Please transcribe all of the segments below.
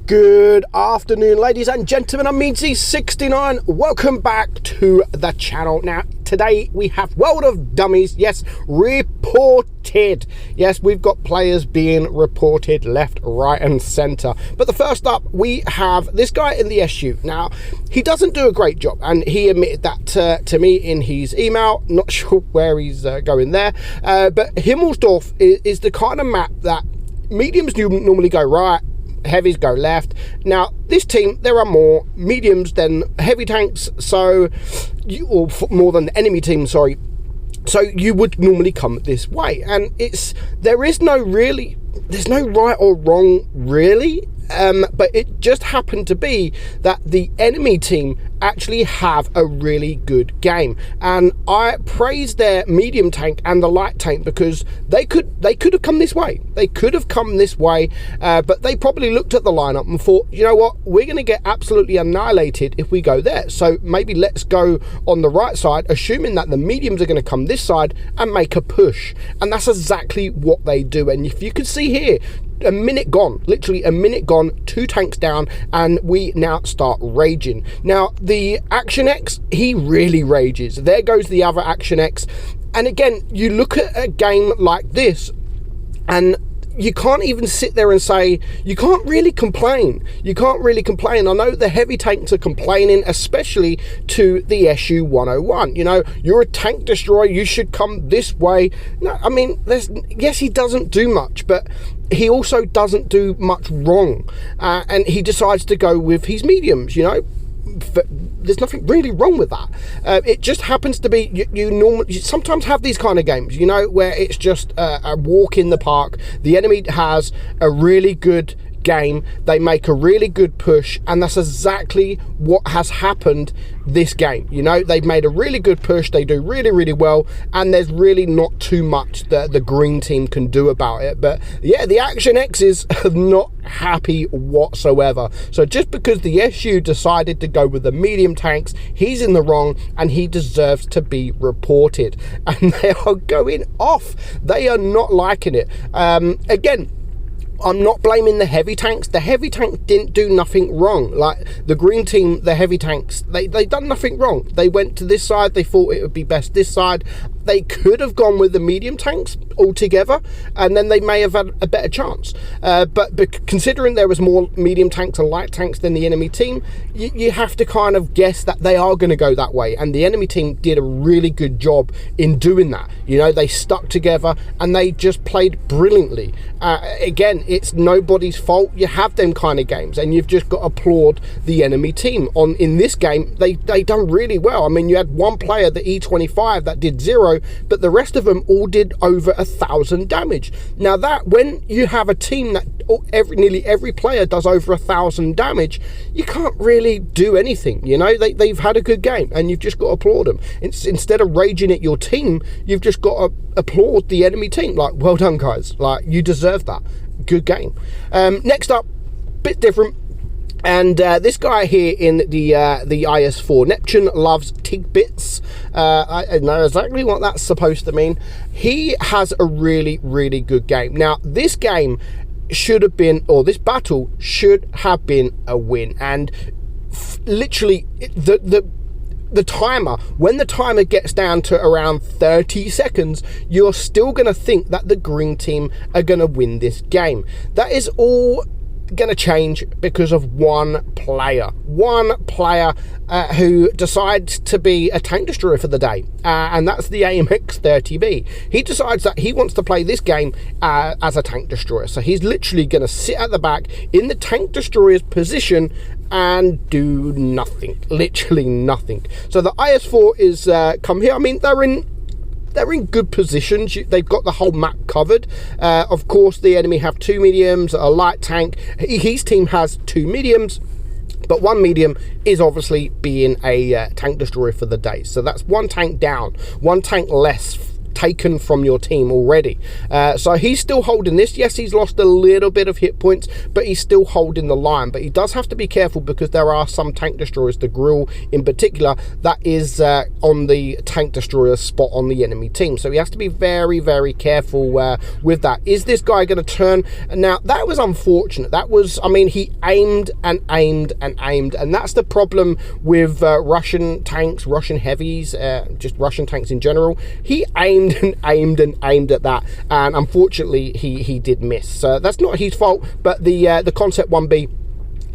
Good afternoon, ladies and gentlemen. I'm meadsyreplays. Welcome back to the channel. Now, today we have World of Dummies. Yes, reported. Yes, we've got players being reported left, right, and center. But the first up, we have this guy in the SU. Now, he doesn't do a great job, and he admitted that to me in his email. Not sure where he's going there. But Himmelsdorf is the kind of map that mediums normally go right, heavies go left. Now this team, there are more mediums than heavy tanks, so or more than the enemy team, sorry, so you would normally come this way, and there's no right or wrong really, but it just happened to be that the enemy team actually have a really good game, and I praise their medium tank and the light tank because they could have come this way. They could have come this way, but they probably looked at the lineup and thought, you know what, we're going to get absolutely annihilated if we go there, so maybe let's go on the right side, assuming that the mediums are going to come this side and make a push. And that's exactly what they do. And if you can see here, a minute gone, literally a minute gone, 2 tanks down, and we now start raging. Now the Action X, he really rages. There goes the other Action X. And again, you look at a game like this and you can't even sit there and say, you can't really complain. You can't really complain. I know the heavy tanks are complaining, especially to the SU 101. You know, you're a tank destroyer, you should come this way. No, I mean, yes, he doesn't do much, but he also doesn't do much wrong. And he decides to go with his mediums, you know. There's nothing really wrong with that. It just happens to be you sometimes have these kind of games, you know, where it's just a walk in the park. The enemy has a really good game, they make a really good push, and that's exactly what has happened this game. You know, they've made a really good push, they do really well, and there's really not too much that the green team can do about it. But yeah, the Action X's are not happy whatsoever. So just because the SU decided to go with the medium tanks, he's in the wrong and he deserves to be reported. And they are going off. They are not liking it. Again, I'm not blaming the heavy tanks. The heavy tanks didn't do nothing wrong. Like the green team, the heavy tanks, they done nothing wrong. They went to this side, they thought it would be best this side. They could have gone with the medium tanks altogether, and then they may have had a better chance. But considering there was more medium tanks and light tanks than the enemy team, you have to kind of guess that they are going to go that way. And the enemy team did a really good job in doing that. You know, they stuck together and they just played brilliantly. Again, it's nobody's fault. You have them kind of games, and you've just got to applaud the enemy team. In this game, they done really well. I mean, you had one player, the E25, that did 0, but the rest of them all did over 1,000 damage. Now that, when you have a team that nearly every player does over 1,000 damage, you can't really do anything. You know, they've had a good game, and you've just got to applaud them. Instead of raging at your team, you've just got to applaud the enemy team. Like, well done, guys. Like, you deserve that. Good game. Next up, bit different. And this guy here in the IS4, Neptune loves tidbits. I know exactly what that's supposed to mean. He has a really good game. Now, this game should have been, or this battle should have been a win. And literally, the timer, when the timer gets down to around 30 seconds, you're still going to think that the green team are going to win this game. That is all going to change because of one player who decides to be a tank destroyer for the day, and that's the AMX 30B. He decides that he wants to play this game as a tank destroyer, so he's literally going to sit at the back in the tank destroyer's position and do nothing, literally nothing. So the IS4 is come here. I mean, they're in good positions. They've got the whole map covered. Of course, the enemy have 2 mediums, a light tank. His team has 2 mediums, but 1 medium is obviously being a tank destroyer for the day. So that's 1 tank down, 1 tank less taken from your team already. So he's still holding this. Yes, he's lost a little bit of hit points, but he's still holding the line. But he does have to be careful because there are some tank destroyers, the Grill in particular, that is on the tank destroyer spot on the enemy team. So he has to be very, very careful with that. Is this guy going to turn? Now, that was unfortunate. That was, I mean, he aimed and aimed and aimed, and that's the problem with Russian tanks, Russian heavies, just Russian tanks in general. He aimed and aimed and aimed at that, and unfortunately he did miss. So that's not his fault, but the Concept 1B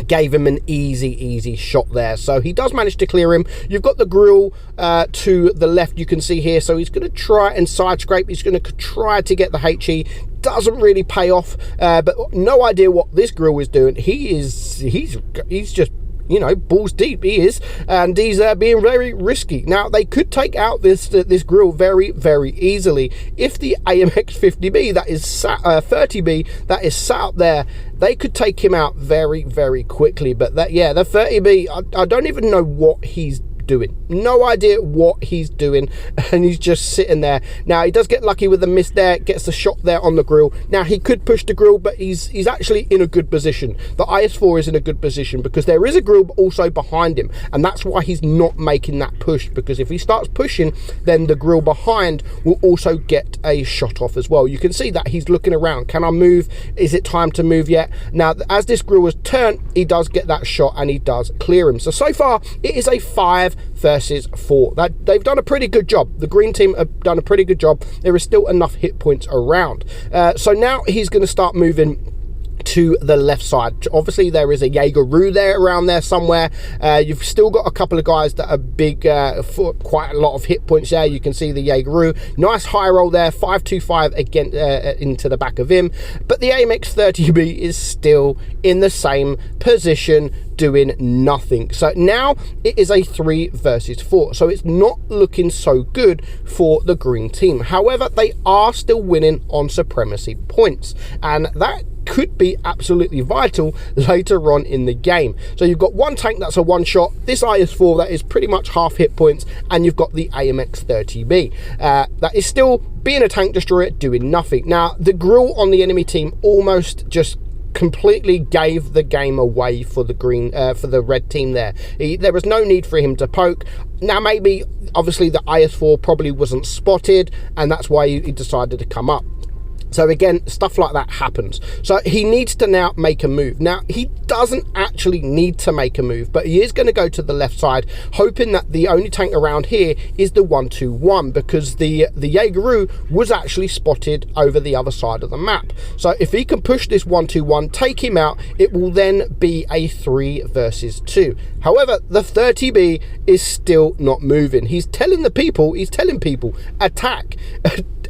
gave him an easy shot there. So he does manage to clear him. You've got the Grill to the left, you can see here. So he's going to try and side scrape. He's going to try to get the HE. Doesn't really pay off, but no idea what this Grill is doing. He's just, you know, balls deep, he is, and he's being very risky. Now, they could take out this Grill very easily if the AMX 50B, that is 30B, that is sat up there, they could take him out very quickly. But that, yeah, the 30B, I don't even know what he's doing. No idea what he's doing, and he's just sitting there. Now, he does get lucky with the miss there, gets the shot there on the Grill. Now, he could push the Grill, but he's actually in a good position. The IS-4 is in a good position because there is a Grill also behind him, and that's why he's not making that push, because if he starts pushing, then the Grill behind will also get a shot off as well. You can see that he's looking around. Can I move? Is it time to move yet? Now, as this Grill was turned, he does get that shot and he does clear him. So far, it is a 5 versus 4. That they've done a pretty good job. The green team have done a pretty good job. There is still enough hit points around. So now he's going to start moving to the left side. Obviously, there is a Jaeger-Roo there around there somewhere. You've still got a couple of guys that are big for quite a lot of hit points there. You can see the Jaeger-Roo. Nice high roll there, 525 again into the back of him. But the AMX 30B is still in the same position, doing nothing. So now it is a 3 versus 4. So it's not looking so good for the green team. However, they are still winning on supremacy points, and that could be absolutely vital later on in the game. So you've got one tank that's a one shot, this IS-4 that is pretty much half hit points, and you've got the AMX 30B that is still being a tank destroyer, doing nothing. Now, the Grill on the enemy team almost just completely gave the game away for the green for the red team there. There was no need for him to poke. Now, maybe obviously the IS-4 probably wasn't spotted, and that's why he decided to come up. So again, stuff like that happens. So he needs to now make a move. Now, he doesn't actually need to make a move, but he is going to go to the left side, hoping that the only tank around here is the 121, because the Jaeger-Roo was actually spotted over the other side of the map. So if he can push this 121, take him out, it will then be a 3 versus 2. However, the 30B is still not moving. He's telling people, attack.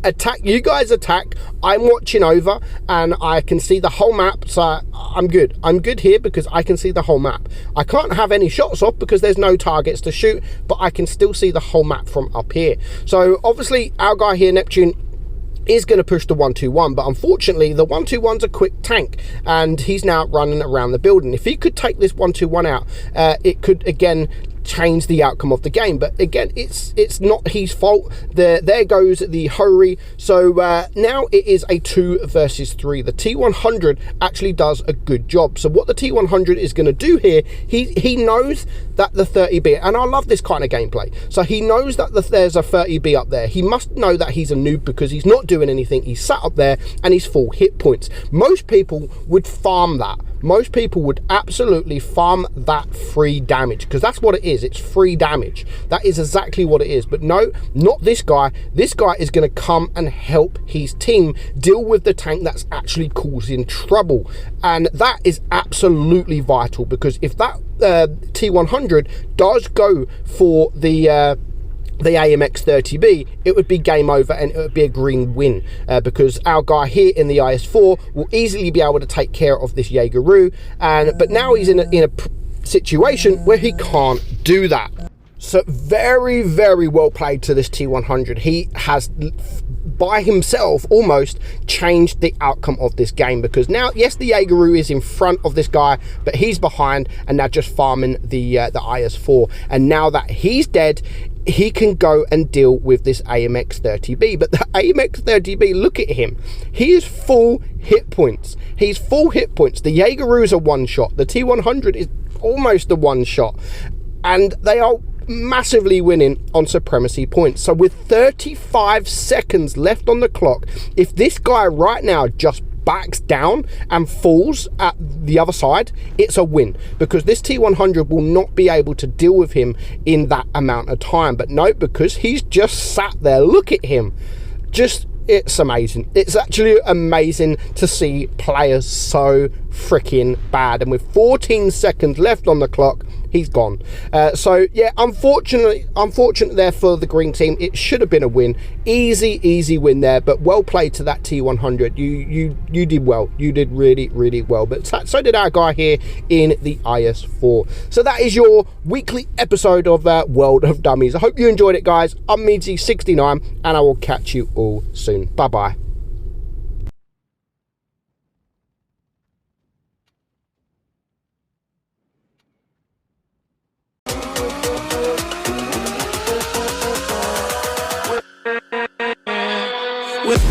Attack, you guys attack. I'm watching over and I can see the whole map, so I'm good here because I can see the whole map. I can't have any shots off because there's no targets to shoot, but I can still see the whole map from up here. So obviously our guy here, Neptune, is going to push the 121, but unfortunately the 121's a quick tank and he's now running around the building. If he could take this 121 out, it could again change the outcome of the game. But again, it's not his fault. There goes the hurry. So now it is a 2 versus 3. The T100 actually does a good job. So what the T100 is going to do here, he knows that the 30B, and I love this kind of gameplay, so he knows that there's a 30B up there. He must know that he's a noob because he's not doing anything. He's sat up there and he's full hit points. Most people would farm that. Most people would absolutely farm that free damage, because that's what it is. It's free damage. That is exactly what it is. But no, not this guy. This guy is going to come and help his team deal with the tank that's actually causing trouble, and that is absolutely vital, because if that T100 does go for the AMX 30B, it would be game over and it would be a green win, because our guy here in the IS-4 will easily be able to take care of this Jaeger-Roo, but now he's in a situation where he can't do that. So very, very well played to this T100. He has, by himself, almost changed the outcome of this game, because now, yes, the Jaeger-Roo is in front of this guy, but he's behind and now just farming the IS-4. And now that he's dead, he can go and deal with this AMX 30B. But the AMX 30B, look at him. He is full hit points. He's full hit points. The Jaegeru's a one shot. The T100 is almost a one shot. And they are massively winning on supremacy points. So with 35 seconds left on the clock, if this guy right now just backs down and falls at the other side, it's a win, because this T100 will not be able to deal with him in that amount of time. But no, because he's just sat there, look at him, just, it's amazing. It's actually amazing to see players so freaking bad. And with 14 seconds left on the clock, he's gone. So yeah, unfortunate there for the green team. It should have been a win. Easy win there, but well played to that T100. You did well. You did really well. But so did our guy here in the IS4. So that is your weekly episode of World of Dummies. I hope you enjoyed it, guys. I'm meadsy69, and I will catch you all soon. Bye bye. With